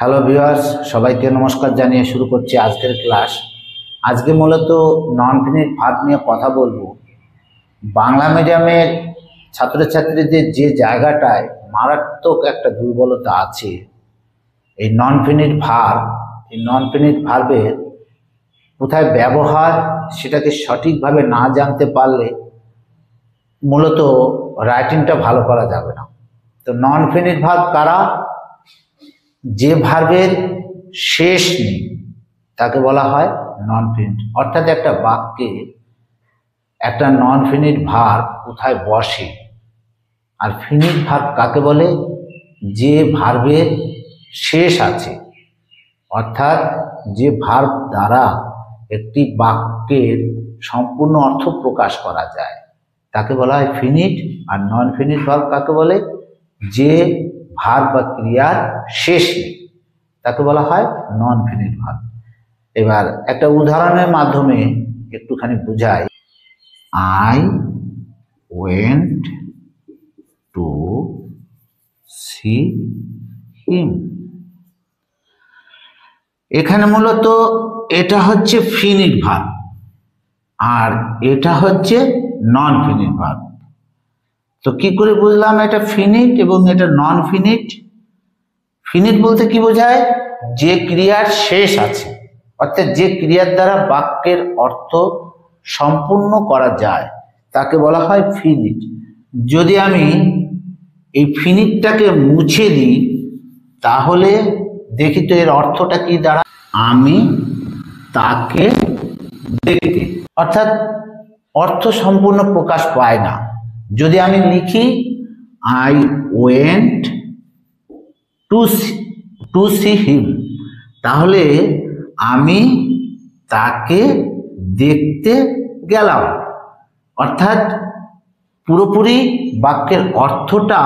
Hello viewers, সবাইকে নমস্কার জানিয়ে শুরু করছি আজকের ক্লাস। আজকে মূলত নন ফিনিট ভার্ব নিয়ে কথা বলবো। বাংলা মিডিয়ামের ছাত্রছাত্রীদের যে জায়গাটায় মারাত্মক একটা দুর্বলতা আছে, এই নন ফিনিট ভার্বের কোথায় ব্যবহার সেটাকে সঠিকভাবে না জানতে পারলে মূলত রাইটিংটা ভালো করা যাবে না। তো নন ফিনিট ভার্ব কারা? যে ভার্বের শেষ নেই তাকে বলা হয় নন ফিনিট। অর্থাৎ একটা বাক্যে একটা নন ফিনিট ভার্ব কোথায় বসে। আর ফিনিট ভার্ব কাকে বলে? যে ভার্বের শেষ আছে, অর্থাৎ যে ভার্ব দ্বারা একটি বাক্যের সম্পূর্ণ অর্থ প্রকাশ করা যায় তাকে বলা হয় ফিনিট। আর নন ফিনিট ভার্ব কাকে বলে? যে ভার্ব বা ক্রিয়ার শেষ নেই তাকে বলা হয় নন ফিনিট ভার্ব। এবার একটা উদাহরণের মাধ্যমে একটুখানি বুঝাই। I went to see him. এখানে মূলত এটা হচ্ছে ফিনিট ভার্ব আর এটা হচ্ছে নন ফিনিট ভার্ব। তো কি করে বুঝলাম এটা ফিনিট এবং এটা নন ফিনিট? ফিনিট বলতে কি বোঝায়? যে ক্রিয়ার শেষ আছে, অর্থাৎ যে ক্রিয়ার দ্বারা বাক্যের অর্থ সম্পূর্ণ করা যায় তাকে বলা হয় ফিনিট। যদি আমি এই ফিনিটটাকে মুছে দিই তাহলে দেখি তো এর অর্থটা কি দাঁড়ায়? আমি তাকে দেখতে, অর্থাৎ অর্থ সম্পূর্ণ প্রকাশ পায় না। যদি আমি লিখি I went to see him, তাহলে আমি তাকে দেখতে গেলাম। অর্থাৎ পুরোপুরি বাক্যের অর্থটা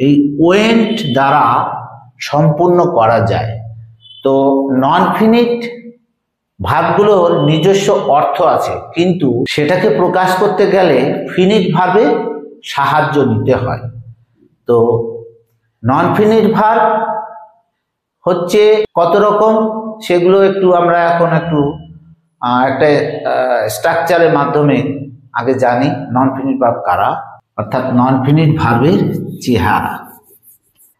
এই ওয়েন্ট দ্বারা সম্পূর্ণ করা যায়। তো নন ফিনিট ভার্বগুলোর নিজস্ব অর্থ আছে, কিন্তু সেটাকে প্রকাশ করতে গেলে ফিনিট ভার্বের সাহায্য নিতে হয়। তো নন ফিনিট ভার্ব হচ্ছে কত রকম, সেগুলো একটু আমরা এখন একটু একটা স্ট্রাকচারের মাধ্যমে আগে জানি নন ফিনিট ভার্ব কারা, অর্থাৎ নন ফিনিট ভার্বের চেহারা।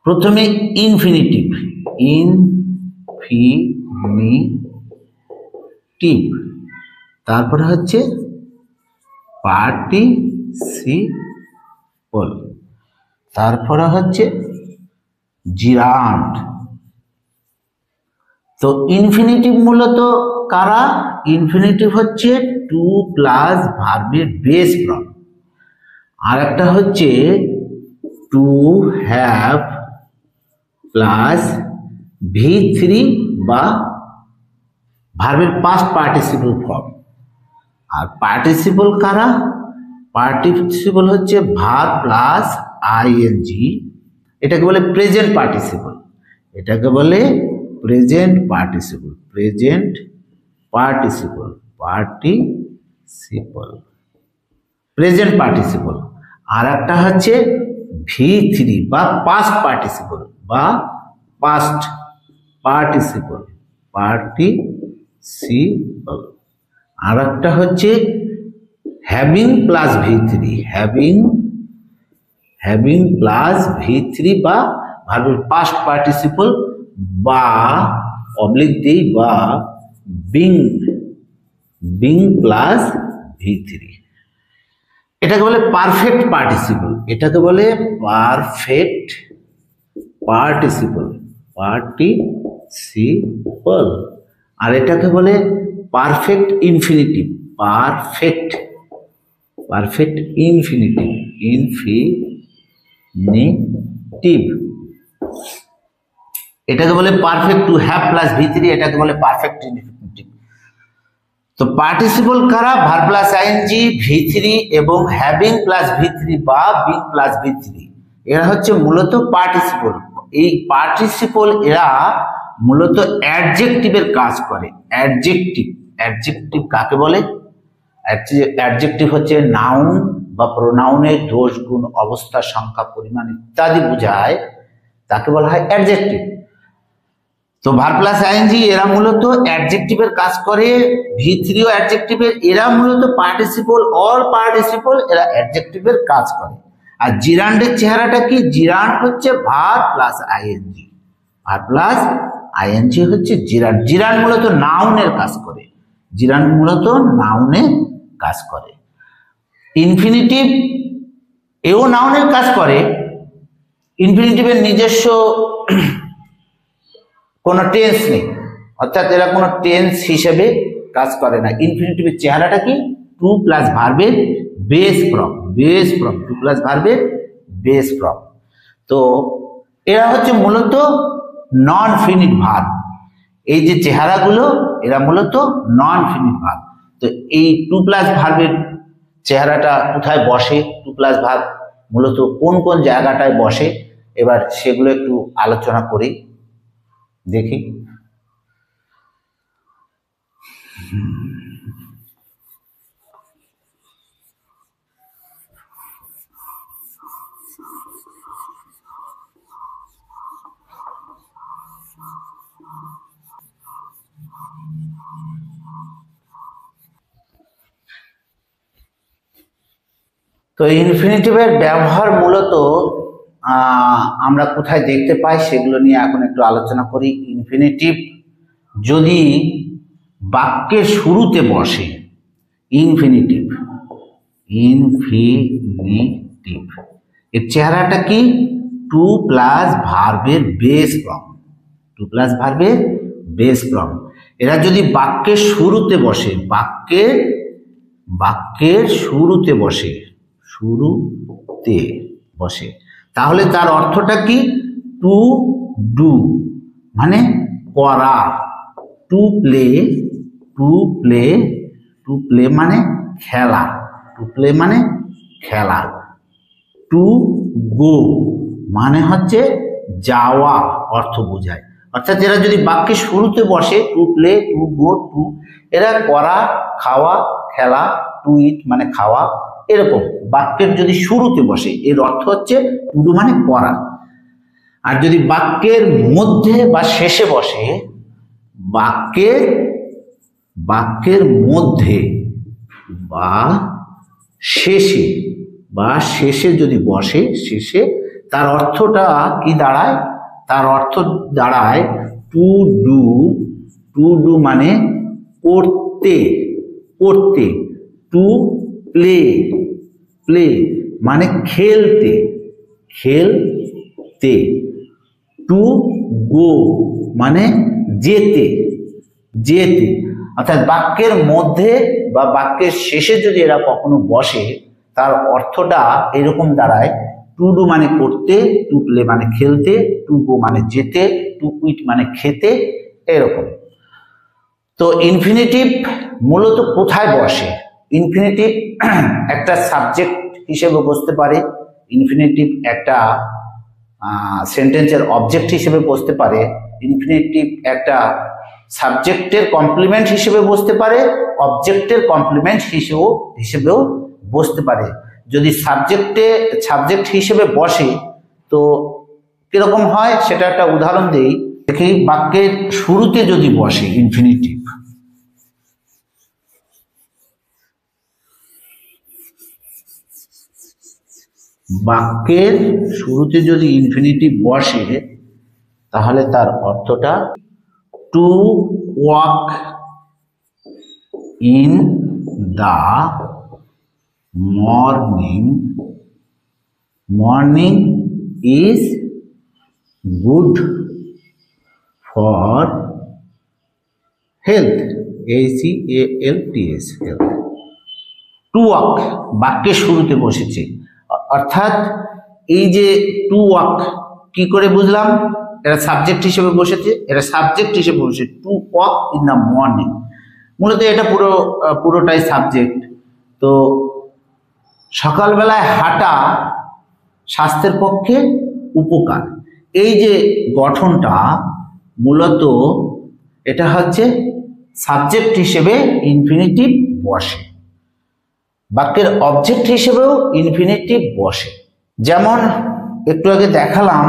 প্রথমে ইনফিনিটিভ, ইনফিনিটিভ, তারপরে হচ্ছে পার্টিসিপল, তারপরে হচ্ছে জিরান্ড। তো ইনফিনিটিভ মূলত কারা? ইনফিনিটিভ হচ্ছে টু প্লাস ভার্বের বেস ফর্ম। আর একটা হচ্ছে টু হ্যাভ প্লাস V3 বা ভার্বের পাস্ট পার্টিসিপল ফর্ম। আর পার্টিসিপল কারা? পার্টিসিপল হচ্ছে ভার্ব প্লাস আইএনজি, এটাকে বলে প্রেজেন্ট পার্টিসিপল। এটাকে বলে present participle, present participle, present participle. আর একটা হচ্ছে V3 বা পাস্ট পার্টিসিপল বা পাস্ট পার্টিসিপল, আর একটা হচ্ছে having plus V3, having plus V3 বা ভার্বের পাস্ট পার্টিসিপল বা অবলিক দেই বা বিং প্লাস V3। এটাকে বলে পারফেক্ট পার্টিসিপল, এটাকে বলে পারফেক্ট পার্টিসিপল, আর এটাকে বলে পারফেক্ট ইনফিনিটিভ, পারফেক্ট ইনফিনিটিভ। এটাকে বলে perfect two have plus V3, এটাকে বলে পারফেক্ট ইনফিনিটিভ। তো পার্টিসিপল কারা? ভার্ব প্লাস আইএনজি, V3 এবং হ্যাভিং প্লাস V3 বা বিং প্লাস V3, এরা হচ্ছে মূলত পার্টিসিপল। এই পার্টিসিপল এরা মূলত অ্যাডজেক্টিভের কাজ করে। অ্যাডজেক্টিভ কাকে বলে? অ্যাডজেক্টিভ হচ্ছে নাউন বা প্রোনাউনের দোষ, গুণ, অবস্থা, সংখ্যা, পরিমাণ ইত্যাদি বোঝায়, তাকে বলা হয় অ্যাডজেক্টিভ। তো ভার প্লাস আইএনজি এরা মূলত অ্যাডজেক্টিভের কাজ করে, V3 ও অ্যাডজেক্টিভের, এরা মূলত পার্টিসিপল, অল পার্টিসিপল, এরা অ্যাডজেক্টিভের কাজ করে। আর জিরান্ডের চেহারাটা কি? জিরান্ড হচ্ছে verb plus ING, verb plus ING হচ্ছে জিরান্ড। জিরান্ড মূলত নাউনের কাজ করে, জিরান্ড মূলত নাউনের কাজ করে। ইনফিনিটিভ এও নাউনের কাজ করে, ইনফিনিটিভের নিজস্ব কোনো টেন্স নেই, অর্থাৎ এরা কোনো টেন্স হিসেবে কাজ করে না। ইনফিনিটিভের চেহারাটা কি? টু প্লাস ভার্বের base form, base form, to plus ভার্বের বেস ফর্ম। তো এরা হচ্ছে মূলত নন ফিনিট ভার্ব। এই যে চেহারাগুলো এরা মূলত নন ফিনিট ভার্ব। তো এই টু প্লাস ভার্বের চেহারাটা কোথায় বসে, টু প্লাস ভার্ব মূলত কোন কোন জায়গাটায় বসে, এবার সেগুলো একটু আলোচনা করি, দেখি। তো ইনফিনিটিভের ব্যবহার মূলত আমরা কোথায় দেখতে পাই সেগুলো নিয়ে এখন একটু আলোচনা করি। ইনফিনিটিভ যদি বাক্যের শুরুতে বসে, ইনফিনিটিভ, ইনফিনিটিভ এর চেহারাটা কি? টু প্লাস ভার্বের বেস ফর্ম, টু প্লাস ভার্বের বেস ফর্ম। এরা যদি বাক্যের শুরুতে বসে, বাক্যের শুরুতে বসে, শুরুতে বসে, তাহলে তার অর্থটা কি? টু ডু মানে করা, two play, two play, to play মানে খেলা, টু প্লে মানে খেলা, টু গো মানে হচ্ছে যাওয়া অর্থ বোঝায়। অর্থাৎ এরা যদি বাক্যের শুরুতে বসে, to play, to go, to, এরা করা, খাওয়া, খেলা, টু ইট মানে খাওয়া, এরকম বাক্যের যদি শুরুতে বসে এর অর্থ হচ্ছে টু ডু মানে করা। আর যদি বাক্যের মধ্যে বা শেষে বসে, বাক্যের মধ্যে বা শেষে যদি বসে, শেষে, তার অর্থটা কি দাঁড়ায়? তার অর্থ দাঁড়ায় টু ডু, টু ডু মানে করতে, করতে, টু প্লে, প্লে মানে খেলতে, খেলতে, টু গো মানে যেতে, যেতে। অর্থাৎ বাক্যের মধ্যে বা বাক্যের শেষে যদি এরা কখনো বসে, তার অর্থটা এরকম দাঁড়ায়, টু ডু মানে করতে, টু প্লে মানে খেলতে, টু গো মানে যেতে, টু ইট মানে খেতে, এরকম। তো ইনফিনিটিভ মূলত কোথায় বসে? ইনফিনিটিভ একটা সাবজেক্ট হিসেবে বসতে পারে, ইনফিনিটিভ একটা সেন্টেন্সের অবজেক্ট হিসেবে বসতে পারে, ইনফিনিটিভ একটা সাবজেক্টের কমপ্লিমেন্ট হিসেবে বসতে পারে, অবজেক্টের কমপ্লিমেন্ট হিসেবেও বসতে পারে। যদি সাবজেক্ট হিসেবে বসে তো কিরকম হয় সেটা একটা উদাহরণ দেই, দেখি। বাক্যের শুরুতে যদি বসে ইনফিনিটিভ, বাক্যের শুরুতে যদি ইনফিনিটিভ বসে তাহলে তার অর্থটা to walk in the morning, morning is good for health, HEALTH, health. To walk বাক্যের শুরুতে বসেছে, অর্থাৎ এই যে টু ওয়াক কি করে বুঝলাম? এরা সাবজেক্ট হিসেবে বসেছে, এরা সাবজেক্ট হিসেবে বসে, two walk in the morning, মূলত এটা পুরোটাই সাবজেক্ট। তো সকালবেলায় হাঁটা স্বাস্থ্যের পক্ষে উপকার, এই যে গঠনটা মূলত এটা হচ্ছে সাবজেক্ট হিসেবে ইনফিনিটিভ বসে, বাক্যের অবজেক্ট হিসেবেও ইনফিনিটিভ বসে। যেমন একটু আগে দেখালাম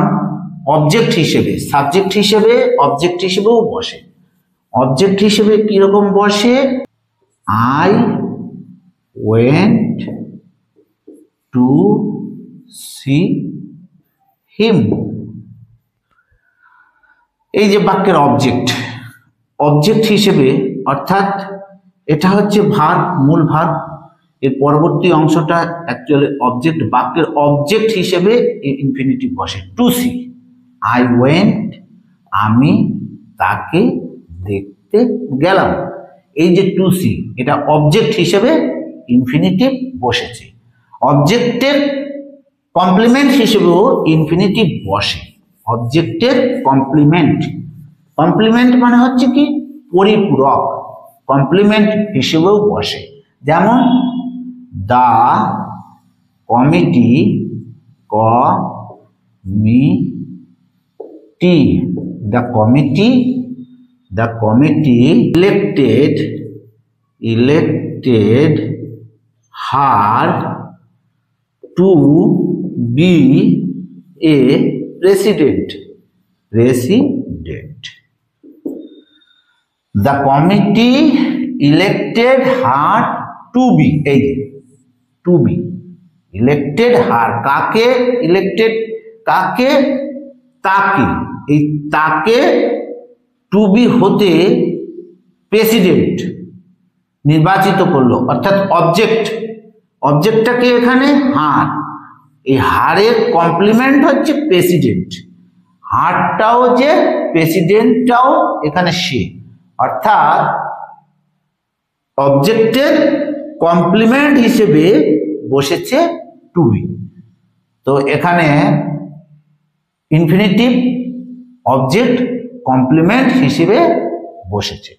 অবজেক্ট হিসেবে, সাবজেক্ট হিসেবে, অবজেক্ট হিসেবেও বসে। অবজেক্ট হিসেবে কিরকম বসে? I went to see him. এই যে বাক্যের অবজেক্ট, অবজেক্ট হিসেবে, অর্থাৎ এটা হচ্ছে ভার্ব, মূল ভার্ব, এর পরবর্তী অংশটা অ্যাকচুয়ালি অবজেক্ট। বাক্যের অবজেক্ট হিসেবে ইনফিনিটিভ বসে। টু সি, আই ওয়েন্ট, আমি তাকে দেখতে গেলাম। এই যে টু সি, এটা অবজেক্ট হিসেবে ইনফিনিটিভ বসেছে। অবজেক্টের কমপ্লিমেন্ট হিসেবেও ইনফিনিটিভ বসে। অবজেক্টের কমপ্লিমেন্ট, কমপ্লিমেন্ট মানে হচ্ছে কি পরিপূরক, কমপ্লিমেন্ট হিসেবেও বসে। যেমন the committee, the committee elected her to be a president. The committee elected her to be, এই to be elected her, কাকে elected, কাকে, তাকে, এই তাকে টু বি হতে প্রেসিডেন্ট নির্বাচিত করলো। অর্থাৎ অবজেক্ট, অবজেক্টটাকে এখানে হার, এই হারের কমপ্লিমেন্ট হচ্ছে প্রেসিডেন্ট। হারটাও যে, প্রেসিডেন্টটাও এখানে সে, অর্থাৎ অবজেক্টের কমপ্লিমেন্ট হিসেবে বসেছে টু বি। তো এখানে ইনফিনিটিভ অবজেক্ট কমপ্লিমেন্ট হিসেবে বসেছে।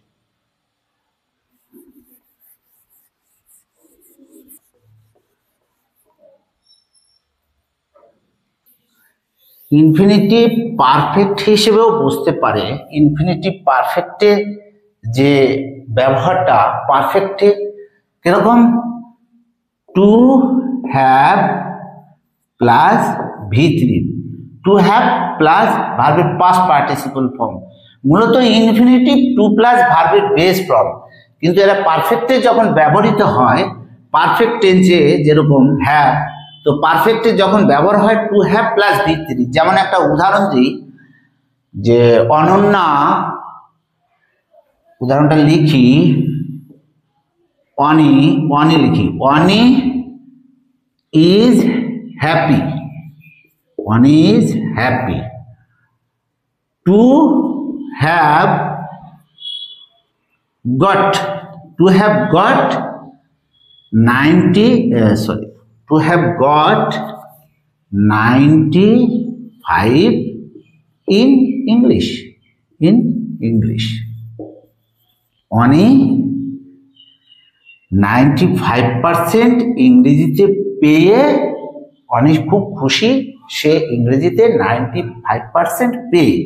ইনফিনিটিভ পারফেক্ট হিসেবেও বসতে পারে। ইনফিনিটিভ পারফেক্টে যে ব্যবহারটা, পারফেক্টে কিরকম? Two have plus V3, two have plus ভার্বের পাস্ট পার্টিসিপল ফর্ম। মূলত ইনফিনিটিভ টু প্লাস ভার্বের বেস ফর্ম, কিন্তু এরা পারফেক্টে যখন ব্যবহৃত হয়, পারফেক্ট টেন্সে যেরকম হ্যাভ, তো পারফেক্টে যখন ব্যবহার হয় টু হ্যাভ প্লাস V3। যেমন একটা উদাহরণ দিই, যে অনন্যা, উদাহরণটা লিখি, অনি লিখি, Ani is happy, Ani is happy. To have got, to have got 95 in English. Ani 95% ইংরেজিতে পেয়ে অনেক খুব খুশি, সে ইংরেজিতে 95% পেয়ে।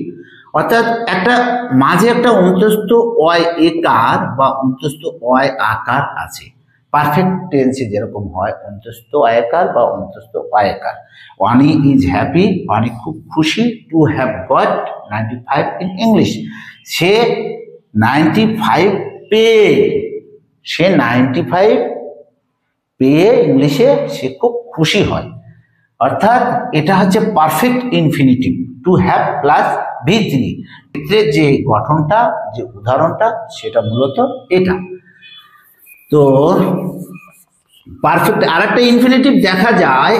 অর্থাৎ একটা মাঝে একটা অন্তস্থ অয় একার বা অন্তস্থ অয় আকার আছে। পারফেক্ট টেন্সে যেরকম হয় অন্তস্থ অয়াকার বা অন্তস্থ অয়াকার। অনি ইজ হ্যাপি, অনি খুব খুশি। To have got 95 in English, সে 95 পেয়ে, সে 95 পেয়ে ইংলিশে সে খুব খুশি হয়। অর্থাৎ এটা হচ্ছে perfect infinitive, two have plus V3। এর যে গঠনটা, যে উদাহরণটা, সেটা মূলত এটা। তো পারফেক্ট আরেকটা ইনফিনিটিভ দেখা যায়,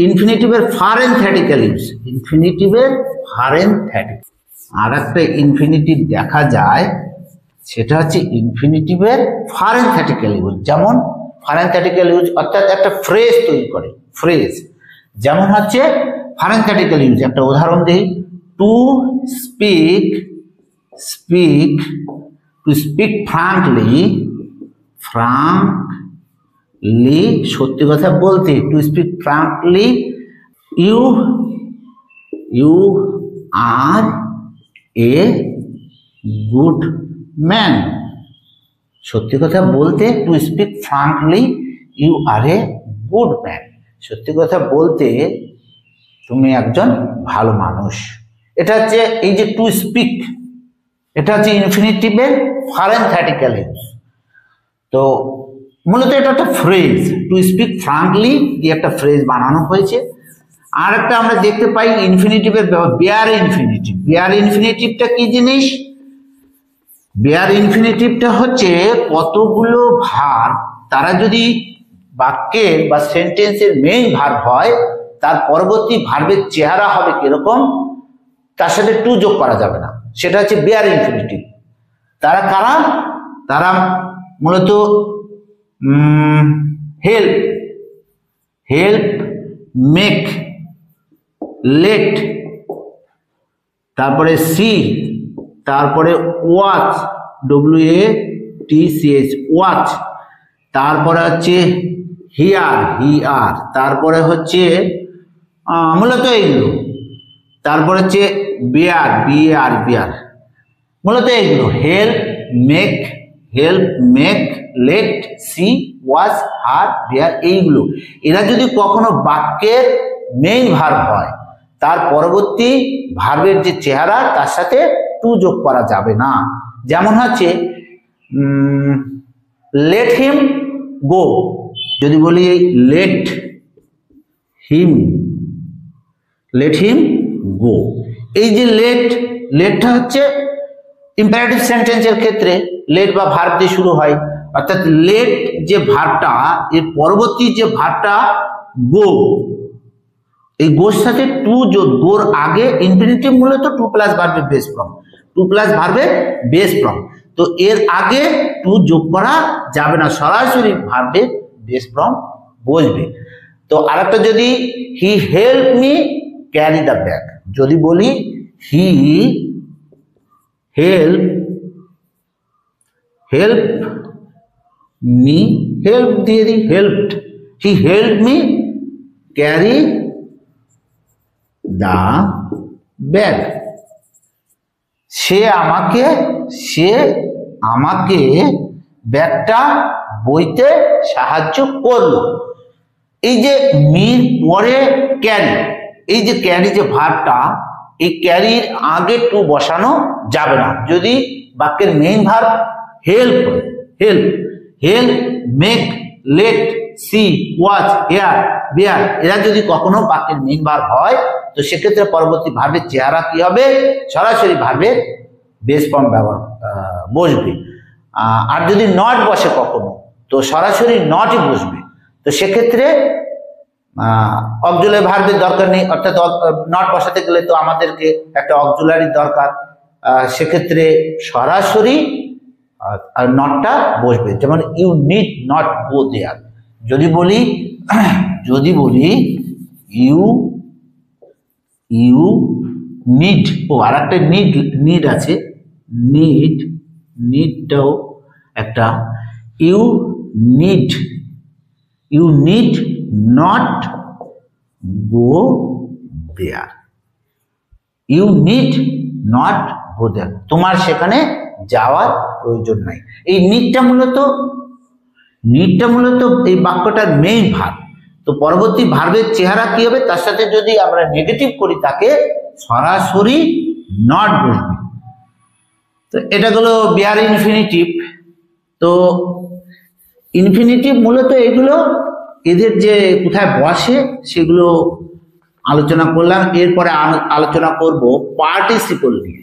ইনফিনিটিভের ফারেনথেটিক্যাল ইউজ। ইনফিনিটিভের ফারেনথেটিক আরেকটা ইনফিনিটিভ দেখা যায়, সেটা হচ্ছে ইনফিনিটিভের ফারেনথেটিক্যাল ইউজ। যেমন ফারেনথেটিক্যাল ইউজ অর্থাৎ একটা ফ্রেজ তৈরি করে, ফ্রেজ। যেমন হচ্ছে ফারেনথেটিক্যাল ইউজ, একটা উদাহরণ দিই, টু স্পিক ফ্রাঙ্কলি, সত্যি কথা বলতে, to speak frankly, you are a good man. সত্যি কথা বলতে, to speak frankly, you are a good man. সত্যি কথা বলতে তুমি একজন ভালো মানুষ। এটা হচ্ছে এই যে টু স্পিক, এটা হচ্ছে ইনফিনিটিভের প্যারেনথেটিক্যাল ইউজ। তো মূলত এটা একটা ফ্রেজ, টু স্পিক ফ্রাঙ্কলি দিয়ে একটা ফ্রেজ বানানো হয়েছে। আর একটা আমরা দেখতে পাই ইনফিনিটিভের বেয়ার ইনফিনিটিভ। বেয়ার ইনফিনিটিভটা কি জিনিস? বেয়ার ইনফিনিটিভটা হচ্ছে কতগুলো ভার্ব তারা যদি বাক্যের বা সেন্টেন্সের মেইন ভার্ব হয়, তার পরবর্তী ভার্বের চেহারা হবে কিরকম, তার সাথে টু যোগ করা যাবে না, সেটা হচ্ছে বেয়ার ইনফিনিটিভ। তারা কারা? তারা মূলত হেল্প, হেল্প, মেক, লেট, তারপরে সি, তারপরে ওয়াচ, WATCH, ওয়াচ, তারপরে হচ্ছে হিয়ার, হিয়ার, তারপরে হচ্ছে মূলত এইগুলো, তারপরে হচ্ছে বেয়ার, বিআর, বিয়ার, মূলত এইগুলো help, make, help, make, let, see, watch, hear, bear, এইগুলো। এরা যদি কখনো বাক্যের মেইন ভার্ব হয়, তার পরবর্তী ভার্বের যে চেহারা তার সাথে টু যোগ করা যাবে না। যেমন হচ্ছে লেট হিম গো, যদি বলি লেট হিম, লেট হিম গো, এই যে লেট, লেটটা হচ্ছে ইম্পারেটিভ সেন্টেন্সের ক্ষেত্রে লেট বা ভার্ব দিয়ে শুরু হয়, অর্থাৎ লেট যে ভার্বটা, এর পরবর্তী যে ভার্বটা গো, এই গোর সাথে টু যোগ, গোর আগে ইনফিনিটিভ মূলত টু প্লাস ভার্বের বেস ফর্ম, টু প্লাস ভার্বের বেস ফর্ম। তো এর আগে টু যোগ করা যাবে না, সরাসরি ভার্বের বেস ফর্ম বসবে। তো আরেকটা যদি he help me carry the bag, যদি বলি he help, help me, help দিয়ে দিই helped, he help me carry the bag, সে আমাকে ব্যাগটা বইতে সাহায্য করলো। এই যে মির পরে ক্যারি, এই যে ক্যারি যে ভার্বটা, এই ক্যারির আগে টু বসানো যাবে না যদি বাক্যের main verb help, help, help, make, let, see, watch, hear, bear, এরা যদি কখনো বাক্যের মেইন ভার্ব হয়, তো সেক্ষেত্রে পরবর্তী ভার্বের চেহারা কি হবে, সরাসরি ভার্বের বেস ফর্ম ব্যবহার বসবে। আর যদি নট বসে কখনো, তো সরাসরি নটই বসবে। তো সেক্ষেত্রে অক্সিলারি ভার্বের দরকার নেই, অর্থাৎ নট বসাতে গেলে তো আমাদেরকে একটা অক্সিলারি দরকার, সেক্ষেত্রে সরাসরি আর নটটা বসবে। যেমন ইউ নিড নট গো দেয়ার, যদি বলি ইউ নিড, ও আর একটা নিড আছে, নিডটাও একটা, you need not go there, you need not go there, তোমার সেখানে যাওয়ার প্রয়োজন নাই। এই নিডটা মূলত এই বাক্যটার মেইন ভার্ব। তো পরবর্তী ভার্বের চেহারা কি হবে, তার সাথে যদি আমরা নেগেটিভ করি তাকে সরাসরি নট বসবে। তো এটা হলো বেয়ার ইনফিনিটিভ। তো ইনফিনিটিভ মূলত এগুলো, এদের যে কোথায় বসে সেগুলো আলোচনা করলাম। এরপরে আলোচনা করব পার্টিসিপল নিয়ে।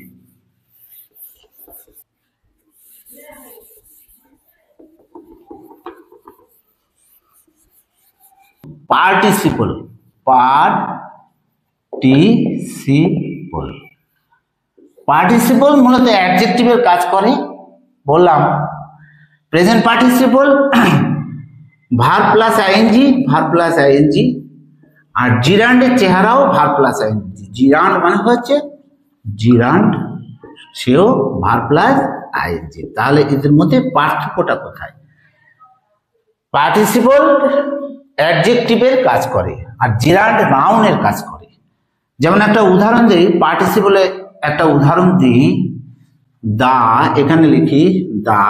পার্টিসিপল, পার্টিসিপল মূলত অ্যাডজেক্টিভের কাজ করে। বললাম present participle verb plus I N G, verb plus I N G, আর জিরান্ডের চেহারাও ভার্ব প্লাস আইএনজি। জিরান্ড মানে হচ্ছে জিরান্ড, সেও ভার্ব প্লাস আইএনজি। তাহলে এদের মধ্যে পার্থক্যটা কোথায়? পার্টিসিপল অ্যাডজেক্টিভের কাজ করে আর জিরান্ড নাউনের কাজ করে। যেমন একটা উদাহরণ দিই, পার্টিসিপলে একটা উদাহরণ দিই, দা, এখানে লিখি the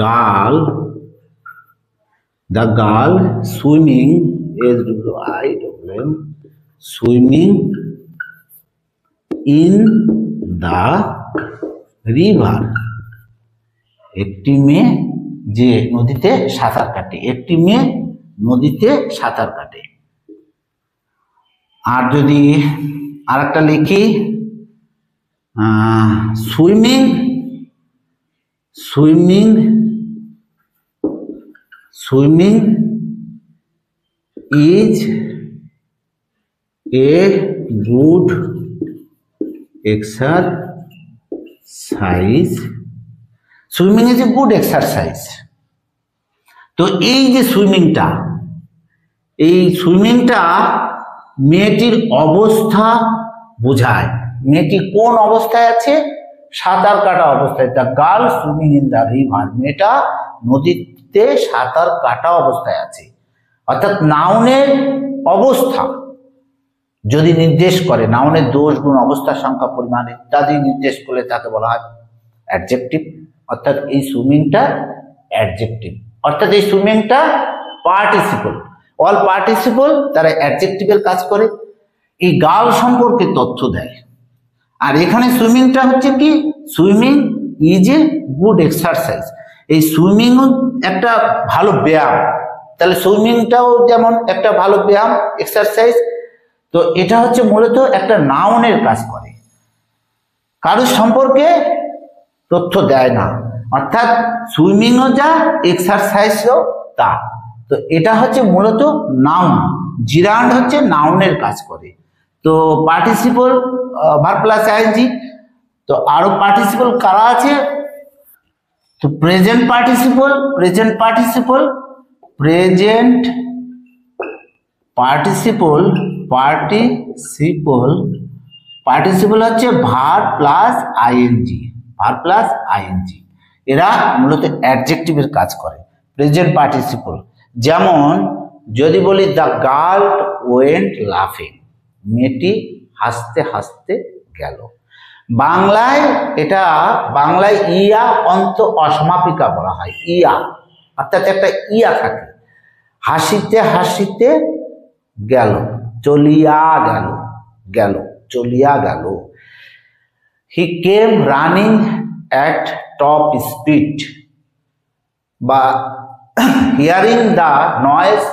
girl swimming, SWIM, swimming in the river, একটি মেয়ে যে নদীতে সাঁতার কাটে, একটি মেয়ে নদীতে সাঁতার কাটে। আর যদি আর একটা লিখি, swimming swimming swimming is a good exercise, swimming is a good exercise. তো এই যে সুইমিংটা, এই সুইমিংটা মেয়েটির অবস্থা বোঝায়, মেয়েটি কোন অবস্থায় আছে, সাঁতার কাটা অবস্থায়। The girl swimming in the river, মেয়েটা নদীতে সাঁতার কাটা অবস্থায় আছে। অর্থাৎ নাউনের অবস্থা যদি নির্দেশ করে, নাউনের দোষ গুণ অবস্থা সংখ্যা পরিমাণ ইত্যাদি নির্দেশ করলে তাকে বলা হয় অ্যাডজেক্টিভ। অর্থাৎ এই সুইমিংটা অ্যাডজেক্টিভ, অর্থাৎ এই সুইমিংটা পার্টিসিপল, অল পার্টিসিপল তারা অ্যাডজেক্টিভের কাজ করে, এই গার্ল সম্পর্কে তথ্য দেয়। আর এখানে সুইমিংটা হচ্ছে কি, swimming is a good exercise, এই সুইমিং একটা ভালো ব্যায়াম। তাহলে সুইমিংটাও যেমন একটা ভালো ব্যায়াম, এক্সারসাইজ। তো এটা হচ্ছে মূলত একটা নাউনের কাজ করে, কারোর সম্পর্কে তথ্য দেয় না। অর্থাৎ সুইমিংও যা, এক্সারসাইজও তা। তো এটা হচ্ছে মূলত নাউন, জিরান্ড হচ্ছে নাউনের কাজ করে। তো পার্টিসিপল ভার্ব প্লাস আইএনজি। তো আরো পার্টিসিপল কারা আছে, তো present participle, present participle, present participle, participle, participle হচ্ছে verb plus I N G, verb plus I N G. এরা মূলত অ্যাডজেক্টিভের কাজ করে, প্রেজেন্ট পার্টিসিপল। যেমন যদি বলি দ্য গার্ল ওয়েন্ট লাফিং, মেয়েটি হাসতে হাসতে গেল। বাংলায় এটা, বাংলায় ইয়া অন্ত অসমাপিকা বলা হয়, ইয়া, অর্থাৎ একটা ইয়া থাকে, হাসিতে হাসিতে গেল, চলিয়া গেল, গেল চলিয়া গেল। He came running at top speed, বা hearing the noise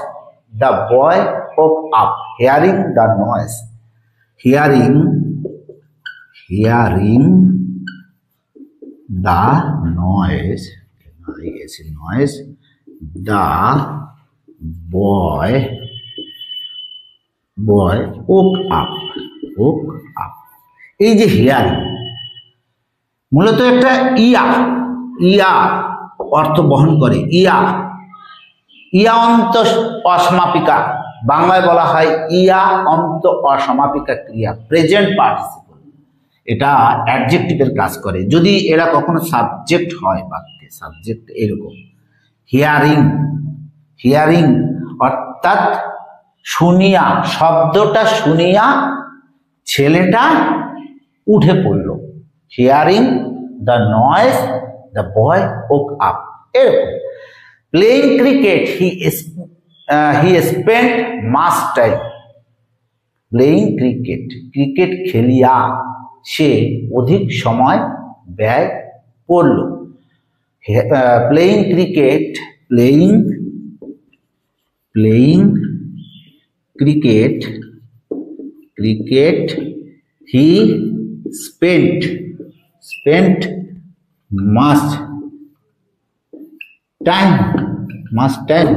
the boy woke up, hearing the noise, hearing the noise, noise, the boy woke up, এই যে হিয়ারিং মূলত একটা ইয়া অর্থ বহন করে, ইয়া অন্ত অসমাপিকা, বাংলায় বলা হয় ইয়া অন্ত অসমাপিকা ক্রিয়া, প্রেজেন্ট পার্টিসিপল। এটা অ্যাডজেক্টিভের কাজ করে যদি এরা কখনো সাবজেক্ট হয় বাক্যে, সাবজেক্ট এরকম। হিয়ারিং অর্থাৎ শুনিয়া, শব্দটা শুনিয়া ছেলেটা উঠে পড়ল। Hearing the noise the boy woke up, এরকম। Playing cricket he spent much time, playing cricket, cricket খেলিয়া সে অধিক সময় ব্যয় করল। Playing cricket, playing cricket, he spent much time,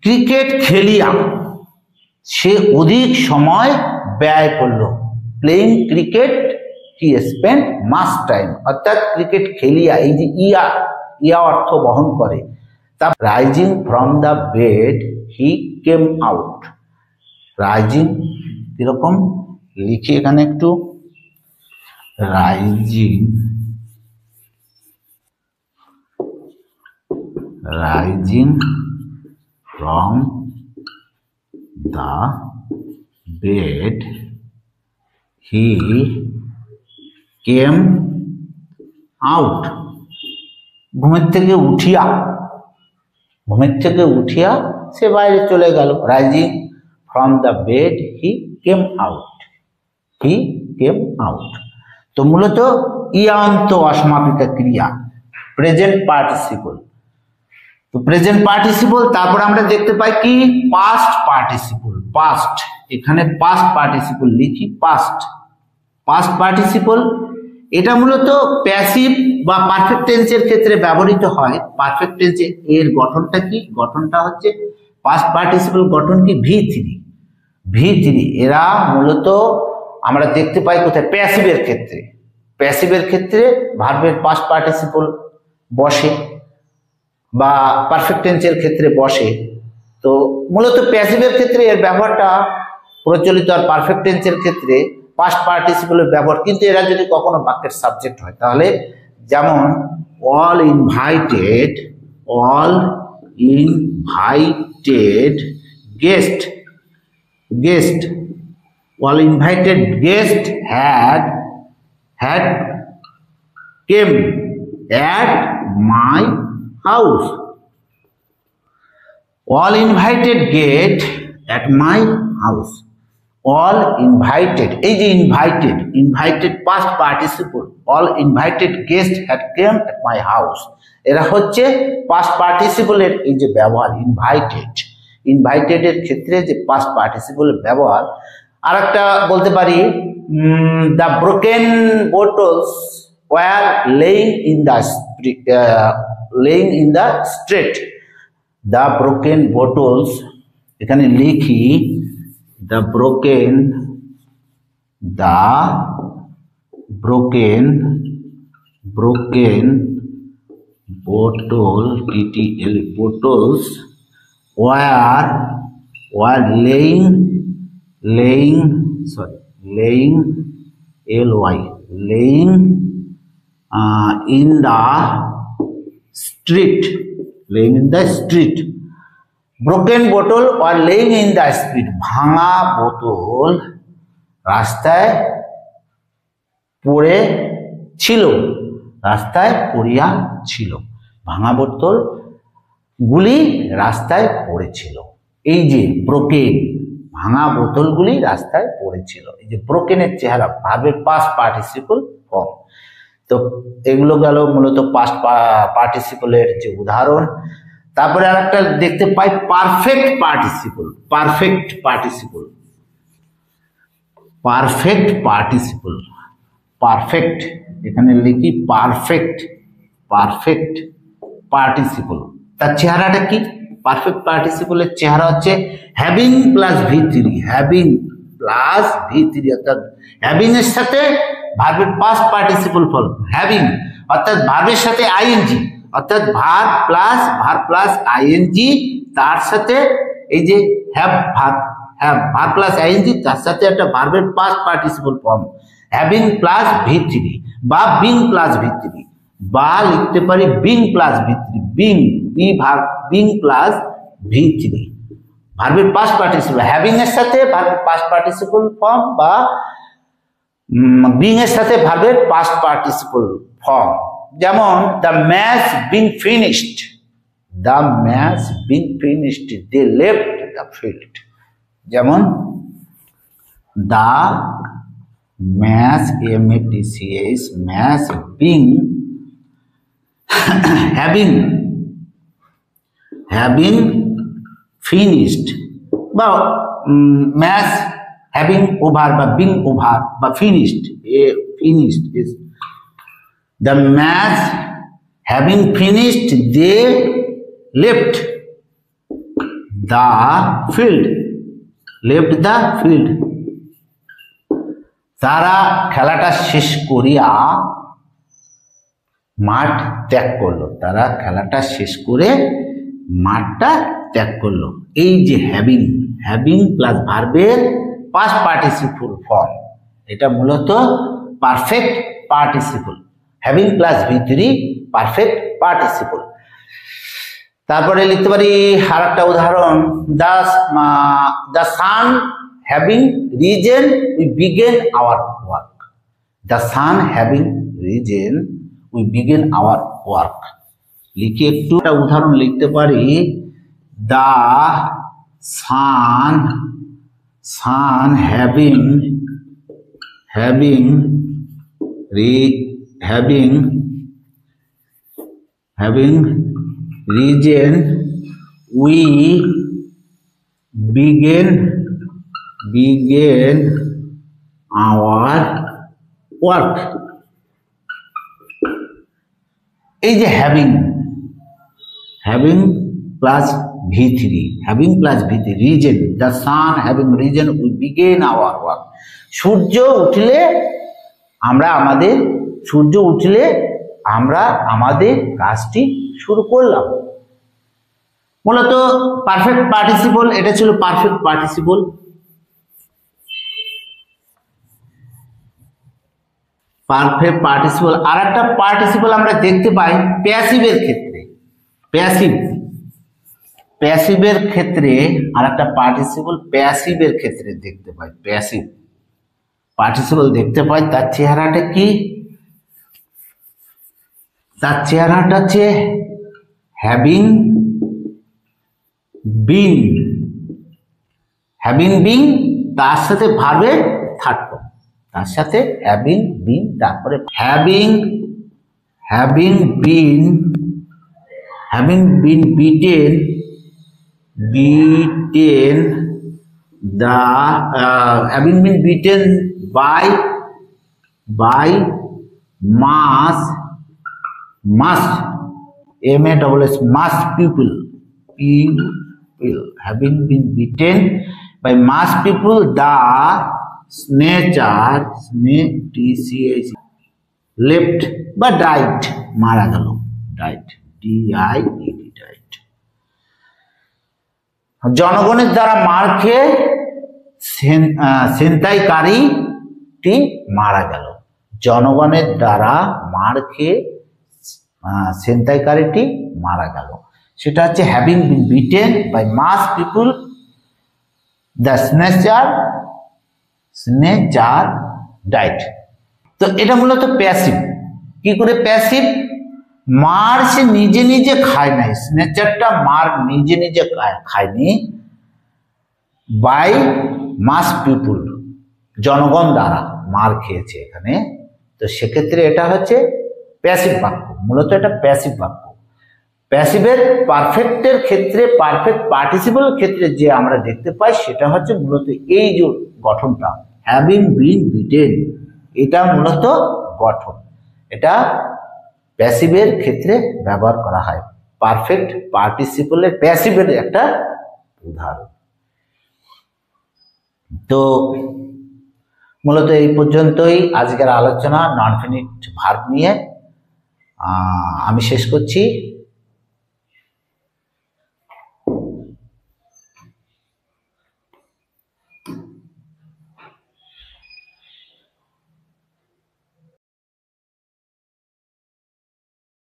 cricket খেলিয়া সে অধিক সময় ব্যয় করলো। Playing cricket he spent much time, অর্থাৎ ক্রিকেট খেলিয়া, এই যে ইয়া অর্থ বহন করে। তা rising from the bed he came out, rising কিরকম লিখি এখানে একটু, rising from the bed he came out, ঘুমের থেকে উঠিয়া সে বাইরে চলে গেল। Rising from the bed he came out, he came out। তো মূলত ইয়ন্ত অসমাপিত ক্রিয়া, প্রেজেন্ট পার্টিসিপল। তো প্রেজেন্ট পার্টিসিপল, তারপর আমরা দেখতে পাই কি পাস্ট পার্টিসিপল। পাস্ট, এখানে পাস্ট পার্টিসিপল লিখি, পাস্ট পার্টিসিপল। এটা মূলত প্যাসিভ বা পারফেক্ট টেন্সের ক্ষেত্রে ব্যবহৃত হয়। পারফেক্ট টেন্সে এর গঠনটা কি? গঠনটা হচ্ছে পাস্ট পার্টিসিপল গঠন কি ভি থ্রি। এরা মূলত আমরা দেখতে পাই কোথায়? প্যাসিভের ক্ষেত্রে। প্যাসিভের ক্ষেত্রে ভার্বের পাস্ট পার্টিসিপল বসে বা পারফেক্ট টেন্সের ক্ষেত্রে বসে। তো মূলত প্যাসিভের ক্ষেত্রে এর ব্যবহারটা প্রচলিত, আর পারফেক্ট টেন্সের ক্ষেত্রে পাস্ট পার্টিসিপলের ব্যবহার। কিন্তু এরা যদি কখনো বাক্যের সাবজেক্ট হয়, তাহলে যেমন all invited guest all invited guests had came at my house। all invited guests at my house। all invited, এই যে invited past participle, all invited guests had came at my house। এরা হচ্ছে past participle এর এই যে ব্যবহার invited এর ক্ষেত্রে যে past participle এর ব্যবহার। আরেকটা বলতে পারি, the broken bottles were laying in the street। the broken bottles, এখানে লিখি the broken bottle bottles were laying in the street। broken bottle or laying in the street, ভাঙা বোতল রাস্তায় পড়ে ছিল, ভাঙা বোতল গুলি রাস্তায় পড়েছিল। এই যে ব্রোকেন, ভাঙা বোতলগুলি রাস্তায় পড়েছিল, এই যে ব্রোকেনের চেহারা, ভার্বের পাস্ট পার্টিসিপল ফর্ম। তো এগুলো গেল মূলত পাস্ট পার্টিসিপলের যে উদাহরণ। তারপরে আরেকটা দেখতে পাই পারফেক্ট পারফেক্ট, এখানে লিখি পারফেক্ট পার্টিসিপল। তার চেহারাটা কি? পারফেক্ট পার্টিসিপলের চেহারা হচ্ছে হ্যাভিং প্লাস ভি3, অর্থাৎ হ্যাভিং এর সাথে ভার্বের পাস্ট পার্টিসিপল ফর্ম হ্যাভিং, অর্থাৎ ভার্বের সাথে আইএনজি, অর্থাৎ ভার্ব প্লাস আইএনজি, তার সাথে এই যে ভার্ব প্লাস আইএনজি, তার সাথে একটা ভার্বের past participle form having plus ভি3 বা বিং প্লাস ভি3, বা লিখতে পারি বিং প্লাস ভি3, বিং প্লাস ভি3, ভার্বের পাস্ট পার্টিসিপল হ্যাভিং এর সাথে ভার্বের পাস্ট পার্টিসিপল ফর্ম বা বিং এর সাথে ভার্বের পাস্ট পার্টিসিপল ফর্ম। যেমন the match being finished, they left the field. যেমন the match match being having finished বা ম্যাচ having over বা being over বা finished is the match having finished they left the field। তারা খেলাটা শেষ করিয়া মাঠ ত্যাগ করলো, মাঠটা ত্যাগ করলো। এই যে হ্যাভিং প্লাস ভার্বের পাস্ট পার্টিসিপল ফর্ম, এটা মূলত পারফেক্ট পার্টিসিপল, হ্যাভিং প্লাস ভি3 পারফেক্ট পার্টিসিপল। তারপরে লিখতে পারি আর একটা উদাহরণ, the sun having risen we began our work. The sun having risen we began our work. লিখে একটু একটা উদাহরণ লিখতে পারি, the sun sun having risen, we began our work. এই যে having plus V3, risen, the sun having risen, we began our work. সূর্য উঠলে আমরা আমাদের কাজটি শুরু করলাম। মূলত পারফেক্ট পার্টিসিপল, এটা ছিল পারফেক্ট পার্টিসিপল। Perfect participle. আর একটা পার্টিসিপল আমরা দেখতে পাই প্যাসিভের ক্ষেত্রে। প্যাসিভের ক্ষেত্রে আর একটা পার্টিসিপল প্যাসিভের ক্ষেত্রে দেখতে পাই। প্যাসিভ পার্টিসিপল দেখতে পাই, তার চেহারাটা কি? তার চেহারাটা হচ্ছে হ্যাভিং বিন, তার সাথে ভার্বের থার্ড ফর্ম, তার সাথে হ্যাভিং বিন, তারপরে having been beaten by must people, having been beaten by mass people, the snatcher left বা died, মারা গেল, died, died। জনগণের দ্বারা মার খেয়ে ছিনতাইকারীটি মারা গেল। জনগণের দ্বারা মার খেয়ে ছিনতাইকারীটি মারা গেল, সেটা হচ্ছে having been beaten by mass people, the snatcher died. তো এটা মূলত প্যাসিভ। কি করে প্যাসিভ? মার সে নিজে খায় নাই, স্নেচারটা মার নিজে খায়নি, বাই মাস পিপুল, জনগণ দ্বারা মার খেয়েছে এখানে। তো সেক্ষেত্রে এটা হচ্ছে প্যাসিভ বাক্য, মূলত এটা প্যাসিভ বাক্য। প্যাসিভের পারফেক্টের ক্ষেত্রে, পারফেক্ট পার্টিসিপলের ক্ষেত্রে যে আমরা দেখতে পাই সেটা হচ্ছে মূলত এই যে গঠনটা, হ্যাভিং বিন বিটেন, এটা মূলত গঠন। এটা প্যাসিভের ক্ষেত্রে ব্যবহার করা হয়, পারফেক্ট পার্টিসিপলের প্যাসিভের একটা উদাহরণ। তো মূলত এই পর্যন্তই আজকের আলোচনা নন ফিনিট ভার্ব নিয়ে। আমি শেষ করছি।